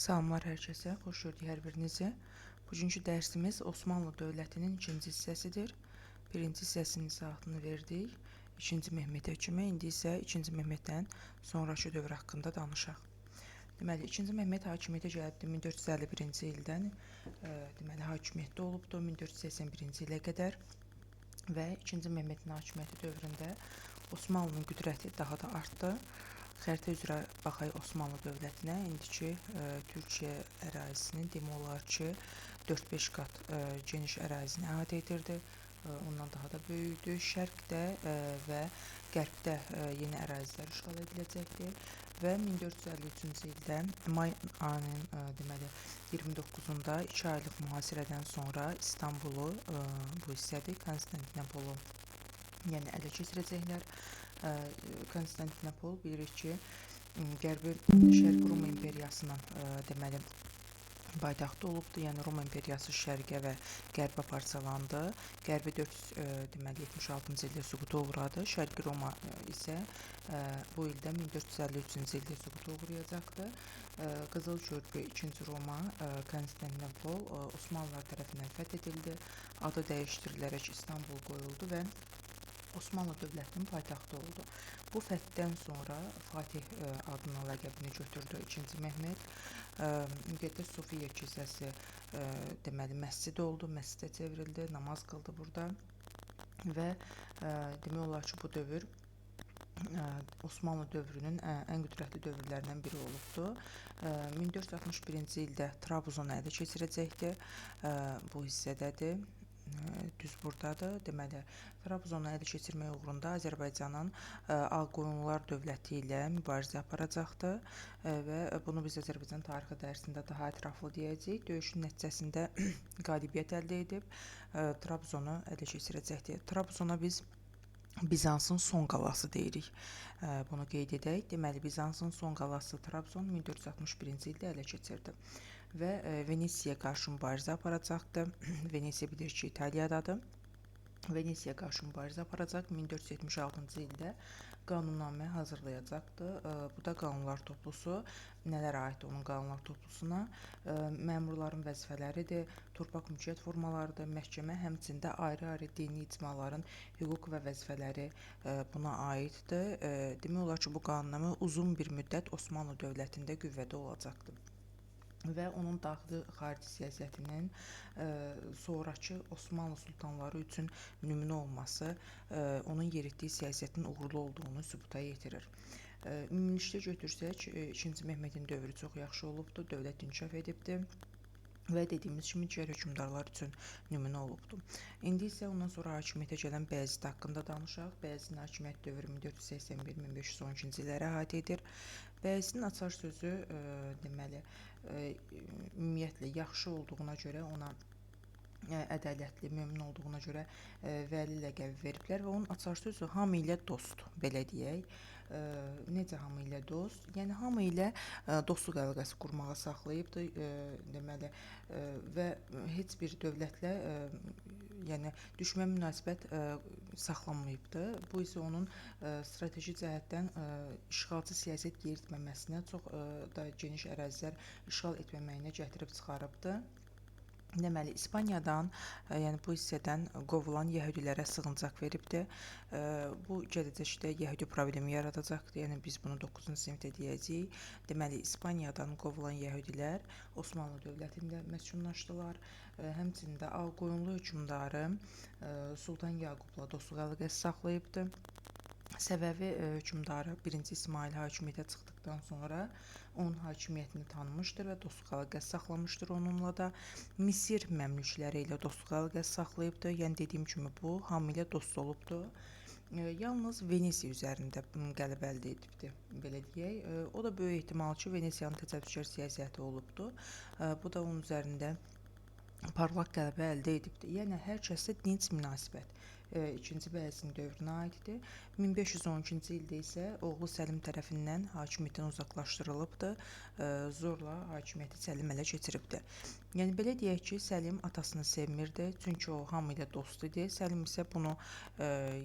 Salamlar hər kəsə, xoş gördük hər birinizi. Bugünkü dərsimiz Osmanlı dövlətinin ikinci hissəsidir. Birinci hissəsinin izahatını verdik. İkinci Mehmetə kimi, indi isə ikinci Mehmetdən sonraki dövr haqqında danışaq. Deməli, ikinci Mehmet hakimiyyətə gəlibdi 1451-ci ildən, deməli, hakimiyyətdə olubdu 1481-ci ilə qədər və ikinci Mehmetin hakimiyyəti dövründə Osmanlının qüdrəti daha da artdı. Xəritə üzrə baxaq Osmanlı dövlətinə, indiki Türkiyə ərazisinin demək olar ki, 4-5 qat geniş ərazini əhatə edirdi. Ondan daha da böyükdür. Şərqdə və qərbdə yeni ərazilər işğal ediləcəkdir və 1453-cü ildə may ayının deməli 29-unda 2 aylıq mühasirədən sonra İstanbulu, bu hissədir, Konstantinopolu yəni ələ keçirəcəklər. Konstantinopol bilirik ki, Qərbi Şərq Rum İmperiyasının deməli paytaxtı olubdu. Yəni Rum İmperiyası şərqə və qərbə parçalandı. Qərbi 476-cı ildə süquta uğradı. Şərqi Roma isə bu ildə 1453-cü ildə süquta uğrayacaqdı. Qızıl Körpü 2-ci Roma, Konstantinopol Osmanlılar tərəfindən fəth edildi. Adı dəyişdirilərək İstanbul qoyuldu və Osmanlı dövlətinin paytaxtı oldu. Bu fəthdən sonra Fatih adının ləqəbini götürdü 2-ci Mehmet. Müqəddəs Sofiya kilsəsi deməli məscid oldu, məscidə çevrildi, namaz qıldı burada və demək olar ki, bu dövr Osmanlı dövrünün ən qüdrətli dövrlərindən biri olubdu. 1461-ci ildə Trabzonu ələ keçirəcəkdi, bu hissədədir. Düz buradadır. Deməli, Trabzonu ələ keçirmək uğrunda Azərbaycanın Ağqoyunlular dövləti ilə mübarizə aparacaqdı və bunu biz Azərbaycan tarixi dərsində daha ətraflı deyəcəyik. Döyüşün nəticəsində qalibiyyət əldə edib Trabzonu ələ keçirəcəkdir. Trabzona biz Bizansın son qalası deyirik. Bunu qeyd edək. Deməli, Bizansın son qalası Trabzon 1461-ci ildə ələ keçirdi və Venesiya qarşı mübarizə aparacaqdı. Venesiya bilir ki, İtaliyadadır. Venesiya qarşı mübarizə aparacaq. 1476-cı ildə qanunnamə hazırlayacaqdı. Bu da qanunlar toplusu. Nələr aiddir onun qanunlar toplusuna? Məmurların vəzifələridir, torpaq mülkiyyət formalarıdır, məhkəmə, həmçində ayrı-ayrı dini icmaların hüquq və vəzifələri buna aiddir. Demək olar ki, bu qanunnamə uzun bir müddət Osmanlı dövlətində qüvvədə olacaqdır və onun daxili-xarici siyasətinin sonrakı Osmanlı sultanları üçün nümunə olması onun yeritdiyi siyasətin uğurlu olduğunu sübuta yetirir. Ümumilikdə götürsək, 2-ci Mehmetin dövrü çox yaxşı olubdur, dövlət inkişaf edibdir və dediyimiz kimi digər hökmdarlar üçün nümunə olubdur. İndi isə ondan sonra hakimiyyətə gələn Bəyazid haqqında danışaq. Bəyazidin hakimiyyət dövrü 1481-1512-ci illəri əhatə edir. Bəyazidin açar sözü deməli ümumiyyətlə yaxşı olduğuna görə ona ədalətli, mömin olduğuna görə vəli ləqəbi veriblər və onun açar sözü hamı ilə dost, belə deyək. Necə hamı ilə dost? Yəni hamı ilə dostluq əlaqəsi qurmağa saxlayıbdır, deməli və heç bir dövlətlə yəni düşmən münasibət saxlamayıbdır. Bu isə onun strateji cəhətdən işğalçı siyasət yeritməməsinə, çox da geniş ərazilər işğal etməməyinə gətirib çıxarıbdır. Deməli, İspaniyadan, yəni bu hissədən qovulan yəhudilərə sığıncaq veribdir. Bu gələcəkdə yəhudi problemi yaradacaqdır. Yəni biz bunu 9-cu sinifdə deyəcəyik. Deməli, İspaniyadan qovulan yəhudilər Osmanlı dövlətində məskunlaşdılar. Həmçində Ağqoyunlu hökmdarı Sultan Yaqubla dostluq əlaqəsi saxlayıbdır. Səvəvi hökmdarı 1-ci İsmail hakimiyyətə çıxdıqdan sonra onun hakimiyyətini tanımışdır və dostluq əlaqəsi saxlamışdır onunla da. Misir məmlükləri ilə dostluq əlaqəsi saxlayıbdır. Yəni dediyim kimi bu hamı ilə dost olubdur. Yalnız Venesiya üzərində qələbə əldə edibdir, belə deyək. O da böyük ehtimal ki, Venesiyanın təcavüzkar siyasəti olubdur. Bu da onun üzərində parlaq qələbə əldə edibdir. Yəni hər kəsdə dinc münasibət, 2-ci Bəyazın dövrünə aiddir. 1512-ci ildə isə oğlu Səlim tərəfindən hakimiyyətdən uzaqlaşdırılıbdır. Zorla hakimiyyəti Səlim ələ keçiribdir. Yəni belə deyək ki, Səlim atasını sevmirdi, çünki o hamı ilə dost idi. Səlim isə bunu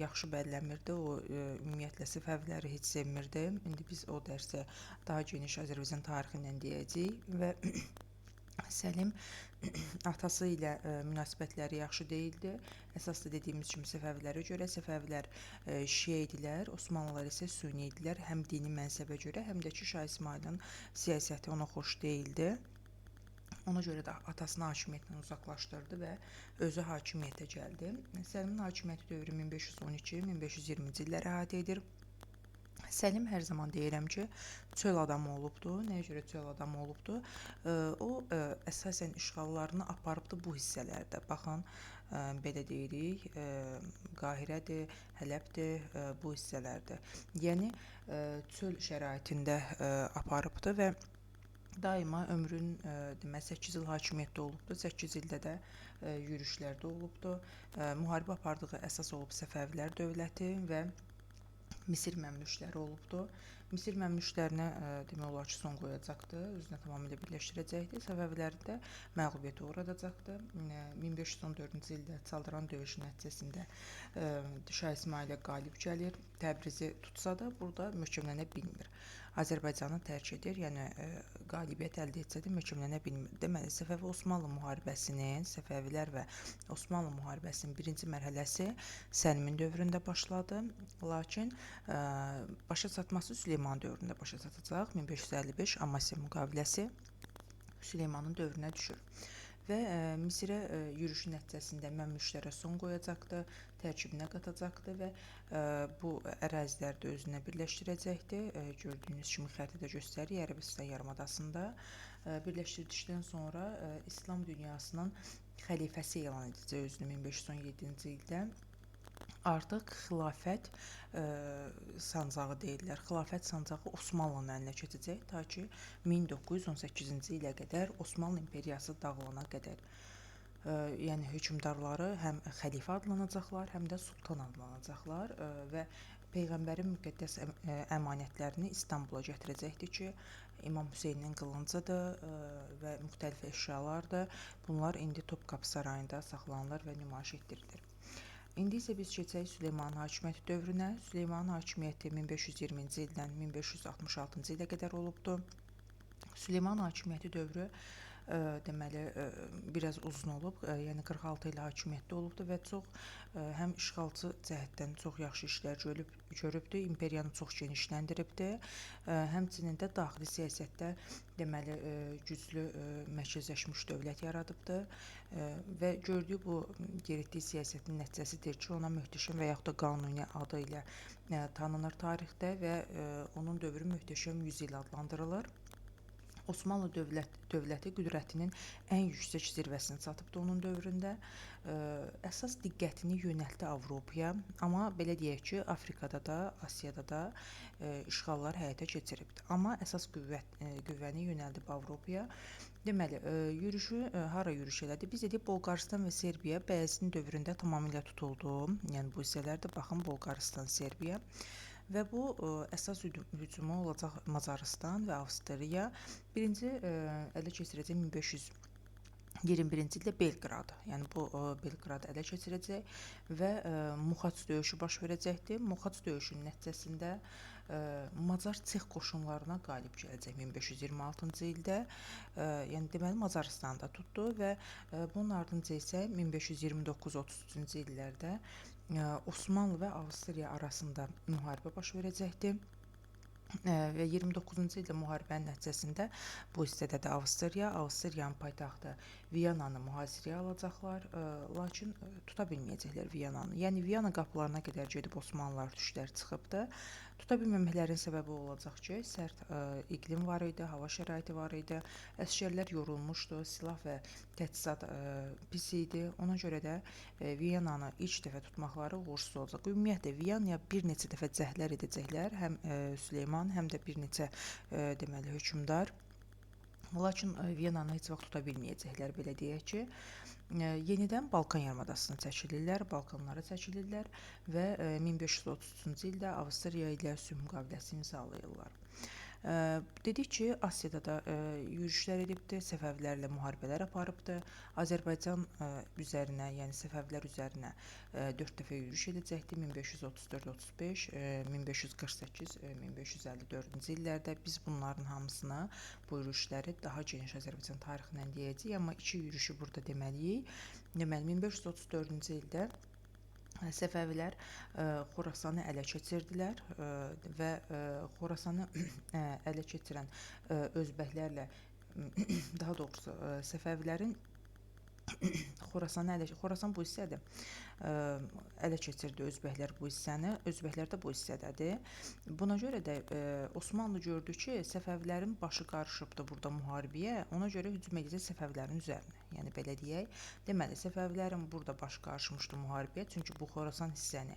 yaxşı bəlləmirdi. O ümumiyyətlə Səfəviləri heç sevmirdi. İndi biz o dərsə daha geniş Azərbaycan tarixindən deyəcəyik və Səlim atası ilə münasibətləri yaxşı deyildi. Əsas da dediyimiz kimi Səfəvilərə görə Səfəvilər Şiə idilər, Osmanlılar isə Sünni idilər. Həm dini mənsəbə görə, həm də ki Şah İsmayılın siyasəti ona xoş deyildi. Ona görə də atasını hakimiyyətdən uzaqlaşdırdı və özü hakimiyyətə gəldi. Səlimin hakimiyyəti dövrü 1512-1520-ci illəri əhatə edir. Səlim hər zaman deyirəm ki, çöl adamı olubdu. Nəyə görə çöl adamı olubdu? O əsasən işğallarını aparıbdı bu hissələrdə. Baxın, belə deyirik, Qahirədir, Hələbdir, bu hissələrdə. Yəni çöl şəraitində aparıbdı və daima ömrün demək 8 il hakimiyyətdə olubdu. 8 ildə də yürüşlərdə olubdu. Müharibə apardığı əsas olub Səfəvilər dövləti və Misir məmlükləri olubdu. Misir məmlüklərinə demək olar ki, son qoyacaqdı, özünə tamamilə birləşdirəcəkdi. Səfəviləri də məğlubiyyətə uğradacaqdı. 1514-cü ildə Çaldıran döyüşü nəticəsində Şah İsmailə qalib gəlir. Təbrizi tutsa da burada möhkəmlənə bilmir. Azərbaycanı tərk edir, yəni qalibiyyət əldə etsə də möhkəmlənə bilmir. Deməli, Səfəvi-Osmanlı müharibəsinin, Səfəvilər və Osmanlı müharibəsinin birinci mərhələsi Səlimin dövründə başladı. Lakin başa çatması Süleyman dövründə başa çatacaq. 1555 Amasya müqaviləsi Süleymanın dövrünə düşür. Və Misirə yürüşü nəticəsində məmlüklərə son qoyacaqdı, tərkibinə qatacaqdı və bu ərazilər də özünə birləşdirəcəkdi. Gördüyünüz kimi xəritədə göstərir, Ərəbistan yarımadasında birləşdirdikdən sonra İslam dünyasının xəlifəsi elan edəcək özünü 1517-ci ildə. Artıq xilafət sancağı deyirlər. Xilafət sancağı Osmanlının əlinə keçəcək ta ki 1918-ci ilə qədər Osmanlı imperiyası dağılana qədər. Yəni hökmdarları həm xəlifə adlanacaqlar, həm də sultan adlanacaqlar və Peyğəmbərin müqəddəs əmanətlərini İstanbula gətirəcəkdir ki, İmam Hüseynin qılıncıdır və müxtəlif əşyalardır. Bunlar indi Topkapı Sarayında saxlanılır və nümayiş etdirilir. İndi isə biz keçək Süleymanın hakimiyyəti dövrünə. Süleymanın hakimiyyəti 1520-ci ildən 1566-cı ilə qədər olubdu. Süleyman hakimiyyəti dövrü deməli biraz uzun olub, yəni 46 il hakimiyyətdə olubdu və çox həm işğalçı cəhətdən çox yaxşı işlər görübdü, imperiyanı çox genişləndiribdi. Həmçinin də daxili siyasətdə deməli güclü mərkəzləşmiş dövlət yaradıbdı və gördüyü bu yeritdiyi siyasətin nəticəsidir ki, ona möhtəşəm və yaxud da Qanuni adı ilə tanınır tarixdə və onun dövrü möhtəşəm yüzyıl adlandırılır. Osmanlı dövləti qüdrətinin ən yüksək zirvəsinə çatıbdı onun dövründə. Əsas diqqətini yönəltdi Avropaya, amma belə deyək ki, Afrikada da, Asiyada da işğallar həyata keçiribdi. Amma əsas qüvvəni yönəldib Avropaya. Deməli, yürüşü hara yürüş elədi? Biz dedik Bolqarıstan və Serbiya Bəyazın dövründə tamamilə tutuldu. Yəni bu hissələrdə baxın Bolqarıstan, Serbiya. Və bu əsas hücumu olacaq Macaristan və Avstriya. Birinci ələ keçirəcək 1521-ci ildə Belqradı. Yəni bu Belqradı ələ keçirəcək və Muxaç döyüşü baş verəcəkdir. Muxaç döyüşünün nəticəsində Macar Çex qoşunlarına qalib gələcək 1526-cı ildə. Yəni deməli Macaristanda tutdu və bunun ardınca isə 1529-33-cü illərdə Osmanlı və Avstriya arasında müharibə baş verəcəkdir. Və 29-cu ildə müharibənin nəticəsində bu hissədə də Avstriyanın paytaxtı Viyananı mühasirəyə alacaqlar, lakin tuta bilməyəcəklər Viyananı. Yəni Viyana qapılarına qədər gedib Osmanlılar düşlər çıxıbdı. Tuta bilməməklərin səbəbi olacaq ki, sərt iqlim var idi, hava şəraiti var idi, əsgərlər yorulmuşdu, silah və təchizat pis idi. Ona görə də Viyananı ilk dəfə tutmaqları uğursuz olacaq. Ümumiyyətlə Viyanaya bir neçə dəfə cəhdlər edəcəklər, həm Süleyman, həm də bir neçə deməli hökmdar. Lakin Viyananı heç vaxt tuta bilməyəcəklər, belə deyək ki. Yenidən Balkan yarımadasına çəkilirlər, Balkanlara çəkilirlər və 1533-cü ildə Avstriya ilə sülh müqaviləsi imzalayırlar. Dedik ki, Asiyada da yürüşlər edibdir, Səfəvilərlə müharibələr aparıbdır. Azərbaycan üzərinə, yəni Səfəvilər üzərinə 4 dəfə yürüş edəcəkdir. 1534-35, 1548, 1554-cü illərdə biz bunların hamısını, bu yürüşləri daha geniş Azərbaycan tarixindən deyəcəyik, amma 2 yürüşü burada deməliyik. Deməli 1534-cü ildə Səfəvilər Xorasanı ələ keçirdilər və Xorasanı ələ keçirən özbəklərlə, daha doğrusu Səfəvilərin Xorasan bu hissədir. Ələ keçirdi özbəklər bu hissəni, özbəklər də bu hissədədir. Buna görə də Osmanlı gördü ki, Səfəvilərin başı qarışıbdı burada müharibəyə, ona görə hücum edəcək Səfəvilərin üzərinə. Yəni belə deyək. Deməli, Səfəvilərin burada başı qarışmışdı müharibəyə, çünki bu Xorasan hissəni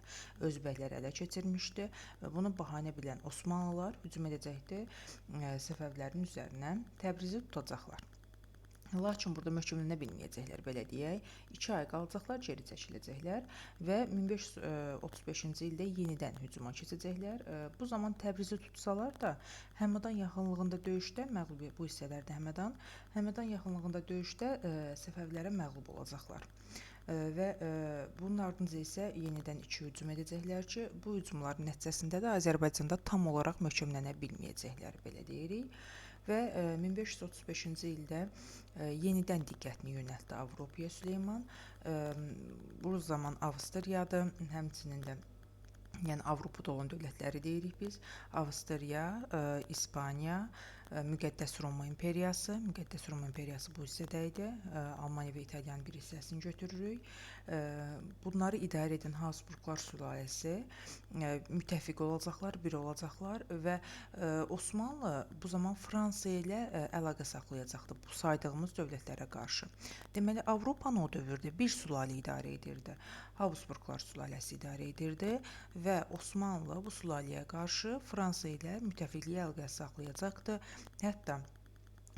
özbəklər ələ keçirmişdi. Bunu bəhanə bilən Osmanlılar hücum edəcəkdi Səfəvilərin üzərinə, Təbrizi tutacaqlar. Lakin burada möhkəmlənə bilməyəcəklər, belə deyək. 2 ay qalacaqlar, geri çəkiləcəklər və 1535-ci ildə yenidən hücuma keçəcəklər. Bu zaman Təbrizi tutsalar da, Həmədan yaxınlığında döyüşdə məğlubiyyət, bu hissələrdə Həmədan yaxınlığında döyüşdə Səfəvilərə məğlub olacaqlar. Və bunun ardınca isə yenidən 2 hücum edəcəklər ki, bu hücumların nəticəsində də Azərbaycanda tam olaraq möhkəmlənə bilməyəcəklər, belə deyirik. Və 1535-ci ildə yenidən diqqətini yönəltdi Avropaya Süleyman. Bu zaman Avstriyadır, həmçinin də yəni Avropada olan dövlətləri deyirik biz. Avstriya, İspaniya, Müqəddəs Roma İmperiyası. Müqəddəs Roma İmperiyası bu hissədə idi. Almaniya və İtaliyanın bir hissəsini götürürük. Bunları idarə edən Habsburqlar sülaləsi müttəfiq olacaqlar, bir olacaqlar və Osmanlı bu zaman Fransa ilə əlaqə saxlayacaqdı bu saydığımız dövlətlərə qarşı. Deməli, Avropanı o dövrdə bir sülalə idarə edirdi. Habsburqlar sülaləsi idarə edirdi və Osmanlı bu sülaləyə qarşı Fransa ilə müttəfiqlik əlaqə saxlayacaqdı. Hətta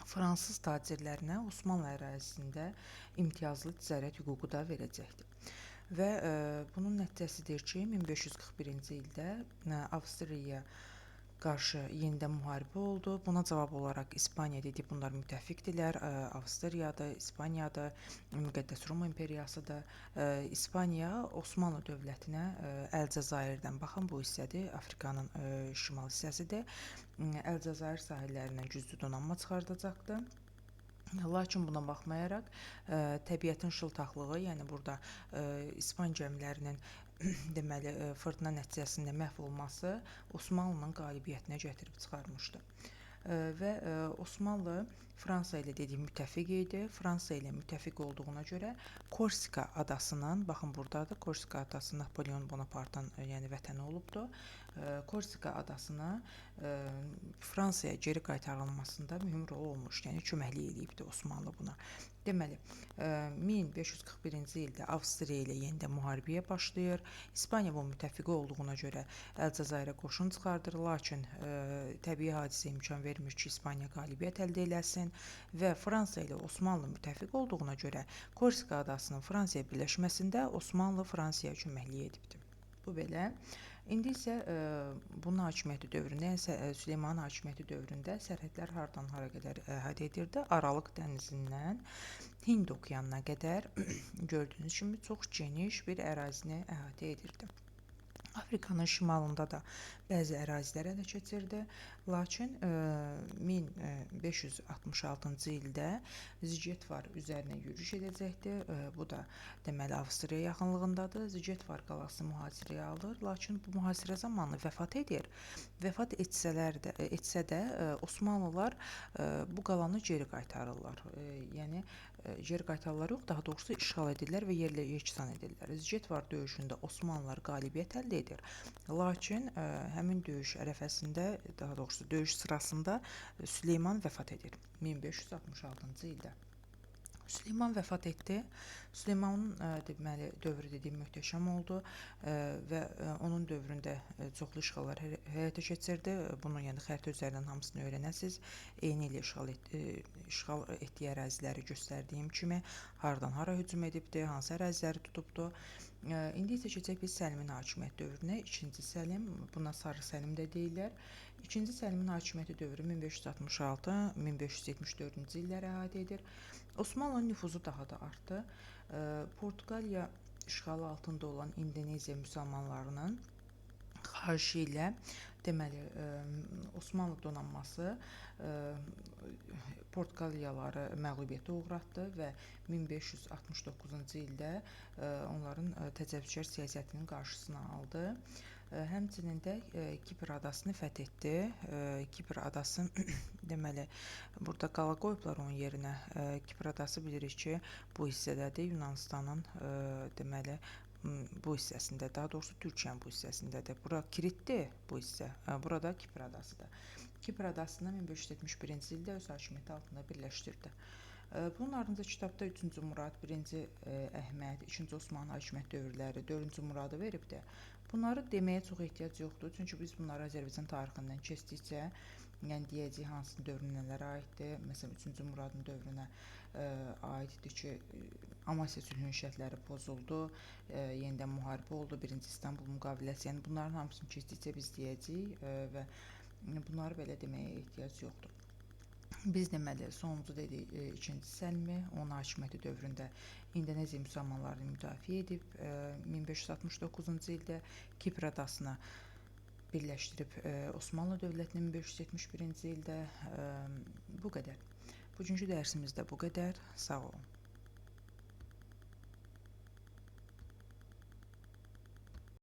fransız tacirlərinə Osmanlı ərazisində imtiyazlı ticarət hüququ da verəcəkdi. Və bunun nəticəsidir ki, 1541-ci ildə Avstriyaya qarşı yenidən müharibə oldu. Buna cavab olaraq İspaniya dedik, bunlar müttəfiqdirlər. Avstriyadır, İspaniyadır, Müqəddəs Roma İmperiyasıdır. İspaniya Osmanlı dövlətinə Əlcəzairdən, baxın bu hissədir, Afrikanın şimal hissəsidir. Əlcəzair sahillərindən güclü donanma çıxardacaqdı. Lakin buna baxmayaraq təbiətin şıltaqlığı, yəni burada İspan gəmilərinin deməli fırtına nəticəsində məhv olması Osmanlının qalibiyyətinə gətirib çıxarmışdı. Və Osmanlı Fransa ilə dedik müttəfiq idi. Fransa ilə müttəfiq olduğuna görə Korsika adasının, baxın burdadır, Korsika adası Napolyon Bonapartın yəni vətəni olubdu. Korsika adasını Fransaya geri qaytarılmasında mühüm rol olmuş, yəni köməklik eləyibdi Osmanlı buna. Deməli, 1541-ci ildə Avstriya ilə yenidən müharibəyə başlayır. İspaniya bu müttəfiqi olduğuna görə Əlcəzairə qoşun çıxardır, lakin təbii hadisə imkan vermir ki, İspaniya qalibiyyət əldə eləsin və Fransa ilə Osmanlı müttəfiq olduğuna görə Korsika adasının Fransaya birləşməsində Osmanlı Fransaya köməklik edibdir. Bu belə. İndi isə bunun hakimiyyəti dövründə, yəni Süleymanın hakimiyyəti dövründə sərhədlər hardan hara qədər əhatə edirdi? Aralıq dənizindən Hind okeanına qədər gördüyünüz kimi çox geniş bir ərazini əhatə edirdi. Afrikanın şimalında da bəzi ərazilər ələ keçirdi, lakin 1566-cı ildə Zigetvar üzərinə yürüş edəcəkdi. Bu da deməli Avstriya yaxınlığındadır. Zigetvar qalası mühasirəyə alır, lakin bu mühasirə zamanı vəfat edir. Vəfat etsə də Osmanlılar bu qalanı geri qaytarırlar. Yəni geri qaytarırlar yox, daha doğrusu işğal edirlər və yerlə yeksan edirlər. Zigetvar döyüşündə Osmanlılar qalibiyyət əldə edir. Lakin həmin döyüş ərəfəsində, daha doğrusu döyüş sırasında Süleyman vəfat edir 1566-cı ildə. Süleyman vəfat etdi. Süleymanın deməli dövrü dediyim möhtəşəm oldu və onun dövründə çoxlu işğallar həyata keçirdi. Bunu yəni xəritə üzərindən hamısını öyrənəsiz. Eyni ilə işğal etdiyi əraziləri göstərdiyim kimi hardan hara hücum edibdi, hansı əraziləri tutubdu. İndi isə keçək biz Səlimin hakimiyyət dövrünə. İkinci Səlim, buna Sarı Səlim də deyirlər. İkinci Səlimin hakimiyyəti dövrü 1566-1574-cü illərə aid edir. Osmanlının nüfuzu daha da artdı. Portuqaliya işğalı altında olan İndoneziya müsəlmanlarının xahişi ilə deməli Osmanlı donanması Portuqaliyalıları məğlubiyyətə uğratdı və 1569-cu ildə onların təcavüzkar siyasətinin qarşısını aldı. Həmçinin də Kipr adasını fəth etdi. Kipr adası deməli burada qala qoyublar onun yerinə. Kipr adası bilirik ki, bu hissədədir. Yunanistanın deməli bu hissəsində, daha doğrusu Türkiyənin bu hissəsindədir. Bura Kritdir bu hissə. Burada Kipr adasıdır. Kipr adasını 1571-ci ildə öz hakimiyyəti altında birləşdirdi. Bunun ardınca kitabda 3-cü Murad, 1-ci Əhməd, 2-ci Osmanlı hakimiyyət dövrləri, 4-cü Muradı veribdir. Bunları deməyə çox ehtiyac yoxdur. Çünki biz bunları Azərbaycan tarixindən keçdikcə, yəni deyəcəyik hansı dövrün nələrə aiddir. Məsələn, 3-cü Muradın dövrünə aiddir ki, Amasya sülhünün şərtləri pozuldu, yenidən müharibə oldu, 1-ci İstanbul müqaviləsi. Yəni bunların hamısını keçdikcə biz deyəcəyik və bunları belə deməyə ehtiyac yoxdur. Biz deməli sonuncu dedik 2-ci Səlimi, onun hakimiyyəti dövründə İndoneziya müsəlmanlarını müdafiə edib 1569-cu ildə Kipr adasını birləşdirib Osmanlı dövlətini 1571-ci ildə bu qədər. Bugünkü dərsimizdə bu qədər. Sağ olun.